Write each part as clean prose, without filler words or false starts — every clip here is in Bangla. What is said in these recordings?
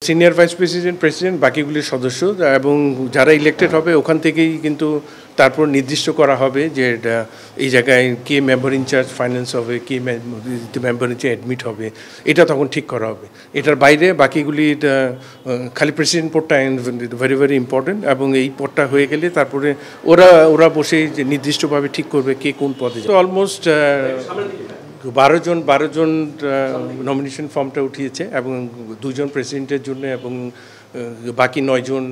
সিনিয়র ভাইস প্রেসিডেন্ট, প্রেসিডেন্ট, বাকিগুলির সদস্য এবং যারা ইলেক্টেড হবে ওখান থেকেই কিন্তু তারপর নির্দিষ্ট করা হবে যে এই জায়গায় কে মেম্বার ইনচার্জ ফাইন্যান্স হবে, কে মেম্বার ইনচার্জ অ্যাডমিট হবে, এটা তখন ঠিক করা হবে। এটার বাইরে বাকিগুলি খালি প্রেসিডেন্ট পদটা ভেরি ভেরি ইম্পর্টেন্ট, এবং এই পদটা হয়ে গেলে তারপরে ওরা বসে যে নির্দিষ্টভাবে ঠিক করবে কে কোন পদে। তো অলমোস্ট 12 জন নমিনেশন ফর্মটা উঠিয়েছে, এবং 2 জন প্রেসিডেন্টের জন্য এবং বাকি 9 জন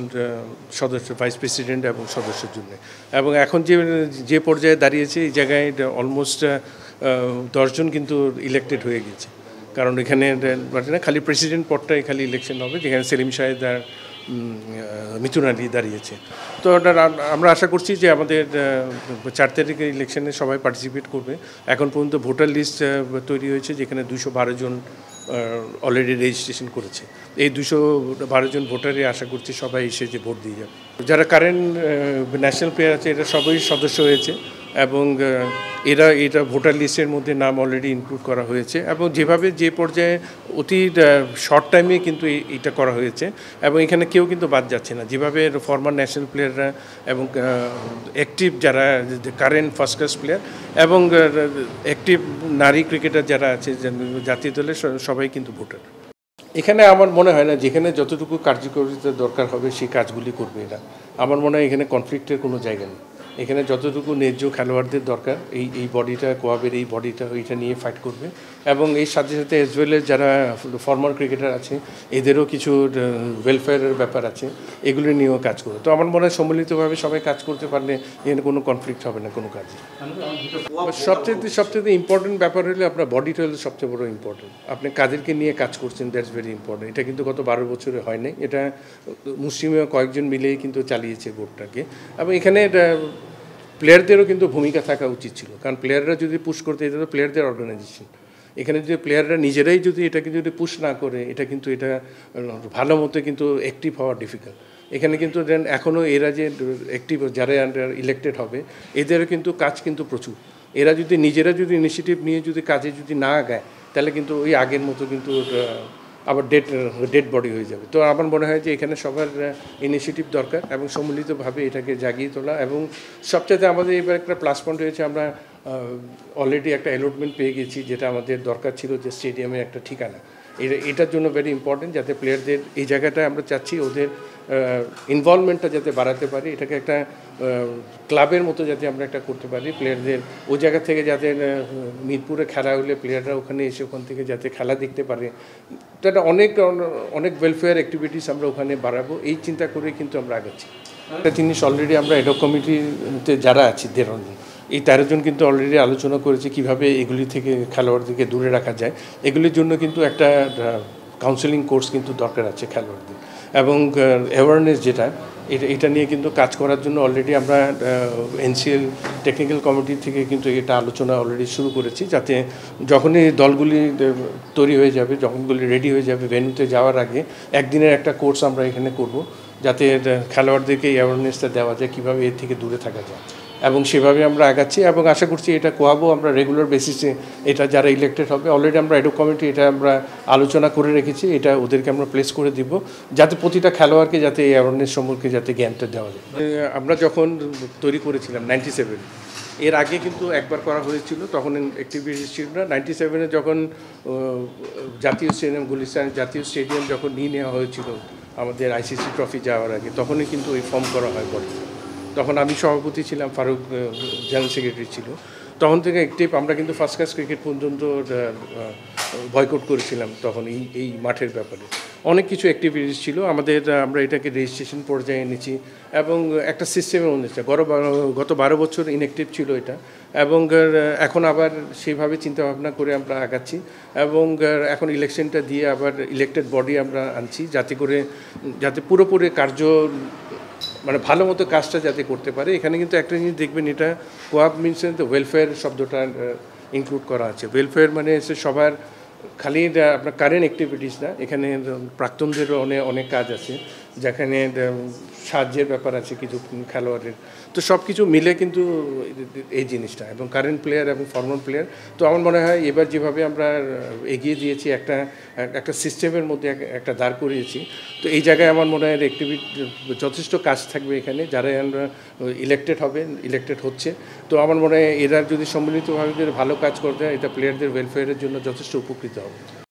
সদস্য, ভাইস প্রেসিডেন্ট এবং সদস্যের জন্য। এবং এখন যে পর্যায়ে দাঁড়িয়েছে এই জায়গায় অলমোস্ট 10 জন কিন্তু ইলেক্টেড হয়ে গেছে, কারণ এখানে খালি প্রেসিডেন্ট পদটাই খালি ইলেকশন হবে, যেখানে সেলিম শাহেদ আর মিথুন আলী দাঁড়িয়েছে। তো আমরা আশা করছি যে আমাদের 4 তারিখের ইলেকশনে সবাই পার্টিসিপেট করবে। এখন পর্যন্ত ভোটার লিস্ট তৈরি হয়েছে, যেখানে 212 জন অলরেডি রেজিস্ট্রেশন করেছে। এই 212 জন ভোটারই আশা করছি সবাই এসে যে ভোট দিয়ে যাবে। যারা কারেন্ট ন্যাশনাল প্লেয়ার আছে এরা সবাই সদস্য হয়েছে, এবং এটা ভোটার লিস্টের মধ্যে নাম অলরেডি ইনক্লুড করা হয়েছে, এবং যেভাবে যে পর্যায়ে অতি শর্ট টাইমে কিন্তু এটা করা হয়েছে, এবং এখানে কেউ কিন্তু বাদ যাচ্ছে না। যেভাবে ফরমার ন্যাশনাল প্লেয়াররা এবং অ্যাক্টিভ যারা কারেন্ট ফার্স্ট ক্লাস প্লেয়ার এবং অ্যাক্টিভ নারী ক্রিকেটার যারা আছে জাতীয় দলের সবাই কিন্তু ভোটার। এখানে আমার মনে হয় না, যেখানে যতটুকু কার্যকারিতা দরকার হবে সেই কাজগুলি করবে এরা। আমার মনে হয় এখানে কনফ্লিক্টের কোনো জায়গা নেই। এখানে যতটুকু ন্যায্য খেলোয়াড়দের দরকার এই বডিটা, কোয়াবের এই বডিটা এইটা নিয়ে ফাইট করবে, এবং এর সাথে সাথে এজ ওয়েল যারা ফরমার ক্রিকেটার আছে এদেরও কিছু ওয়েলফেয়ারের ব্যাপার আছে, এগুলি নিয়েও কাজ করবে। তো আমার মনে হয় সম্মিলিতভাবে সবাই কাজ করতে পারলে এখানে কোনো কনফ্লিক্ট হবে না কোনো কাজে। সবচেয়ে ইম্পর্টেন্ট ব্যাপার হলে আপনার বডিটা হলো সবচেয়ে বড় ইম্পর্টেন্ট। আপনি কাদেরকে নিয়ে কাজ করছেন, দ্যাটস ভেরি ইম্পর্টেন্ট। এটা কিন্তু গত 12 বছরে হয় নাই, এটা মুসলিমীয় কয়েকজন মিলেই কিন্তু চালিয়েছে বোর্ডটাকে, এবং এখানে প্লেয়ারদেরও কিন্তু ভূমিকা থাকা উচিত ছিল, কারণ প্লেয়াররা যদি পুশ করতে, এটা তো প্লেয়ারদের অর্গানাইজেশন। এখানে যদি প্লেয়াররা নিজেরাই যদি এটাকে যদি পুশ না করে, এটা ভালো মতো কিন্তু অ্যাক্টিভ হওয়া ডিফিকাল্ট। এখানে কিন্তু এখনও এরা যে অ্যাক্টিভ যারা ইলেক্টেড হবে এদেরও কিন্তু কাজ কিন্তু প্রচুর। এরা যদি নিজেরা ইনিশিয়েটিভ নিয়ে কাজে না আগায়, তাহলে কিন্তু ওই আগের মতো কিন্তু আবার ডেড বডি হয়ে যাবে। তো আমার মনে হয় যে এখানে সবার ইনিশিয়েটিভ দরকার, এবং সম্মিলিতভাবে এটাকে জাগিয়ে তোলা। এবং সবচেয়ে আমাদের এবার একটা প্লাস পয়েন্ট হয়েছে, আমরা অলরেডি একটা অ্যালটমেন্ট পেয়ে গেছি, যেটা আমাদের দরকার ছিল, যে স্টেডিয়ামের একটা ঠিকানা। এটার জন্য ভেরি ইম্পর্টেন্ট, যাতে প্লেয়ারদের এই জায়গাটায় আমরা চাচ্ছি ওদের ইনভলভমেন্টটা যাতে বাড়াতে পারি, এটাকে একটা ক্লাবের মতো যাতে আমরা একটা করতে পারি। প্লেয়ারদের ওই জায়গা থেকে যাতে মিরপুরে খেলা হলে প্লেয়াররা ওখানে এসে ওখান থেকে যাতে খেলা দেখতে পারে, তো এটা অনেক ওয়েলফেয়ার অ্যাক্টিভিটিস আমরা ওখানে বাড়াবো, এই চিন্তা করে কিন্তু আমরা আগাচ্ছি। একটা জিনিস অলরেডি আমরা এডক কমিটিতে যারা আছি এই 13 জন কিন্তু অলরেডি আলোচনা করেছে কীভাবে এগুলি থেকে খেলোয়াড়দেরকে দূরে রাখা যায়। এগুলির জন্য কিন্তু একটা কাউন্সেলিং কোর্স কিন্তু দরকার আছে খেলোয়াড়দের, এবং অ্যাওয়ারনেস যেটা এটা নিয়ে কিন্তু কাজ করার জন্য অলরেডি আমরা এনসিএল টেকনিক্যাল কমিটি থেকে কিন্তু এটা আলোচনা অলরেডি শুরু করেছি, যাতে যখনই দলগুলি তৈরি হয়ে যাবে, যখনগুলি রেডি হয়ে যাবে, ভেন্যুতে যাওয়ার আগে একদিনের একটা কোর্স আমরা এখানে করব, যাতে খেলোয়াড়দেরকে অ্যাওয়ারনেসটা দেওয়া যায় কীভাবে এর থেকে দূরে থাকা যায়, এবং সেভাবে আমরা আগাচ্ছি। এবং আশা করছি এটা কোয়াবো আমরা রেগুলার বেসিসে, এটা যারা ইলেক্টেড হবে অলরেডি আমরা এডক কমিটি এটা আমরা আলোচনা করে রেখেছি, এটা ওদেরকে আমরা প্লেস করে দিব, যাতে প্রতিটা খেলোয়াড়কে যাতে এই অ্যাওয়ারনেস সম্পর্কে যাতে জ্ঞানটা দেওয়া যায়। আমরা যখন তৈরি করেছিলাম 97, এর আগে কিন্তু একবার করা হয়েছিল, তখন অ্যাক্টিভিটিস ছিল না। 97-এ যখন জাতীয় স্টেডিয়াম, গুলিস্তান জাতীয় স্টেডিয়াম যখন নিয়ে নেওয়া হয়েছিল আমাদের আইসিসি ট্রফি যাওয়ার আগে, তখনই কিন্তু ওই ফর্ম করা হয় বলে। তখন আমি সভাপতি ছিলাম, ফারুক জেনারেল সেক্রেটারি ছিল। তখন থেকে অ্যাক্টিভ আমরা কিন্তু ফার্স্ট ক্লাস ক্রিকেট পর্যন্ত বয়কট করেছিলাম। তখন এই মাঠের ব্যাপারে অনেক কিছু অ্যাক্টিভিটিস ছিল আমাদের, আমরা এটাকে রেজিস্ট্রেশন পর্যায়ে এনেছি, এবং একটা সিস্টেমের অনুযায়ী গত 12 বছর ইনঅ্যাক্টিভ ছিল এটা, এবং এখন আবার সেইভাবে চিন্তাভাবনা করে আমরা আগাচ্ছি, এবং এখন ইলেকশনটা দিয়ে আবার ইলেক্টেড বডি আমরা আনছি, যাতে পুরোপুরি ভালো মতো কাজটা যাতে করতে পারে। এখানে কিন্তু একটা জিনিস দেখবেন, এটা কোয়াব মিনস ওয়েলফেয়ার শব্দটা ইনক্লুড করা আছে। ওয়েলফেয়ার মানে সবার, খালি আপনার কারেন্ট অ্যাক্টিভিটিস না, এখানে প্রাক্তনদেরও অনেক কাজ আছে, যেখানে সাহায্যের ব্যাপার আছে কিছু খেলোয়াড়ের, তো সব কিছু মিলে কিন্তু এই জিনিসটা, এবং কারেন্ট প্লেয়ার এবং ফর্মাল প্লেয়ার। তো আমার মনে হয় এবার যেভাবে আমরা এগিয়ে দিয়েছি, একটা সিস্টেমের মধ্যে একটা দাঁড় করিয়েছি, তো এই জায়গায় আমার মনে হয় অ্যাক্টিভিটি যথেষ্ট কাজ থাকবে এখানে, যারা আমরা ইলেক্টেড হচ্ছে। তো আমার মনে হয় এরা যদি সম্মিলিতভাবে যদি ভালো কাজ করতে হয়, এটা প্লেয়ারদের ওয়েলফেয়ারের জন্য যথেষ্ট উপকৃত হবে।